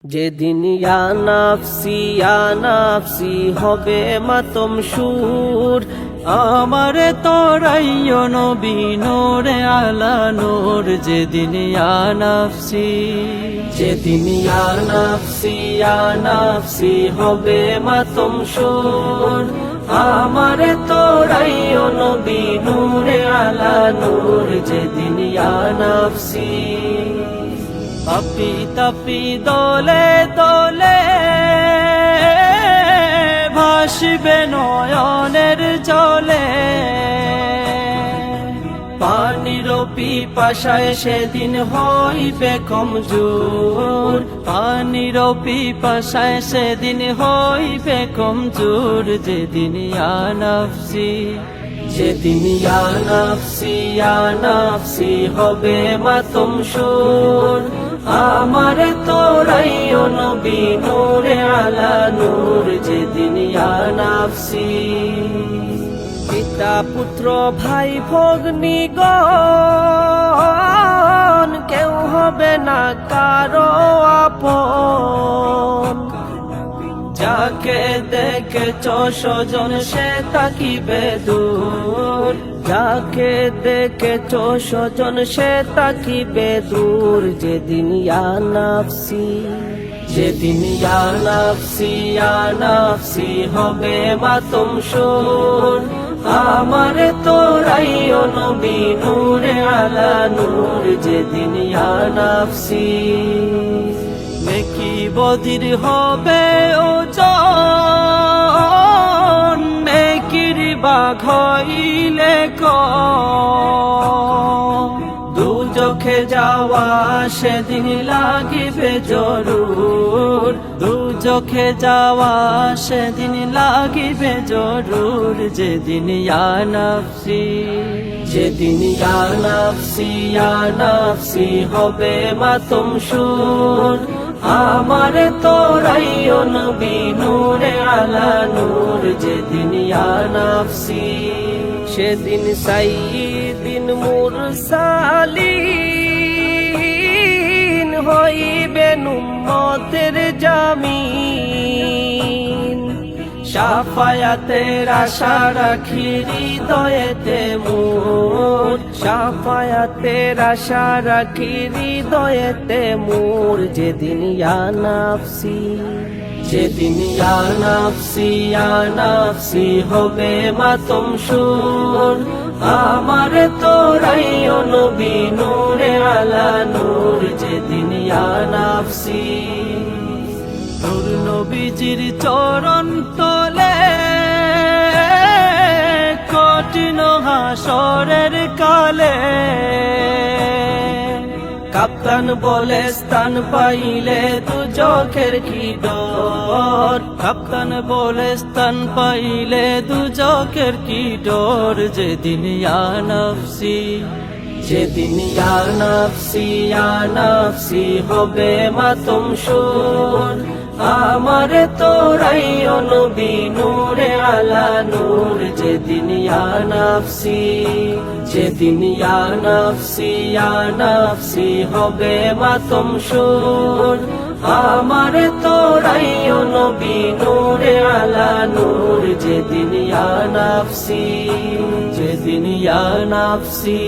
যেদিন ইয়া নাফসি হবে মাতম সুর, আমারে তোরাইও নবী নূরে আলা নূর। যেদিন ইয়া নাফসি, যেদিন ইয়া নাফসি হবে মাতম সুর, আমারে তোরাইও নবী নূরে আলা নূর। যেদিন ইয়া নাফসি, পাপি তাপি দলে দলে ভাসবে নয়নের জলে। পানির পিপাসায় সেদিন হইবে কমজোর, পানির পিপাসায় সেদিন হইবে কমজোর। যেদিন ইয়া নাফসি, যেদিন ইয়া নাফসি হবে মাতম সুর, আমারে তোরাইও নবী নূরে আলা নূর। যেদিন ইয়া নাফসি, পিতা পুত্র ভাই ভগ্নীগণ কেউ হবে না কারো আপন। যাকে দেখেছ স্বজন সে তাকিবে দূর, যাকে দেখেছ স্বজন সে তাকিবে দূর। যেদিন ইয়া নাফসি, যেদিন ইয়া নাফসি হবে মাতম সুর, আমারে তোরাইও নবী নূরে আলা নূর। যেদিন ইয়া নাফসি, নেকি বদির হবে ওজন, নেকির বাঘ হইলে কম। দুজখে যাওয়া সেদিন লাগিবে জরুর, দুজখে যাওয়া সেদিন লাগিবে জরুর। যেদিন ইয়া নাফসি, যেদিন ইয়া নাফসি হবে মাতম সুর, আমারে তোরাইও নবী নূরে আলা নূর। যেদিন ইয়া নাফসি, সেদিন সাইয়্যিদিন মুরসালিন হইবেন উম্মতের জামিন। শাফায়াতের আশা রাখি হৃদয়েতে মোর, শাফায়াতের আশা রাখি হৃদয়েতে মোর। যেদিন ইয়া নাফসি, যেদিন ইয়া নাফসি হবে মাতম সুর, আমারে তোরাইও নবী নূরে আলা নূর। যেদিন ইয়া নাফসি, নূর নবীজির চরণ তলে কঠিন হাসরের কালে। কাপ্তান বলে স্থান পাইলে দুজখের কি ডর, কাপ্তান বলে স্থান পাইলে দুজখের কি ডর। যেদিন ইয়া নাফসি, যেদিন ইয়া নাফসি হবে মাতম সুর, আমারে তোরাইও নবী নূরে আলা নূর। যেদিন ইয়া নাফসি, যেদিন ইয়া নাফসি হবে মাতম সুর, আমারে তোরাইও নবী নূরে আলা নূর। যেদিন ইয়া নাফসি, যেদিন ইয়া নাফসি।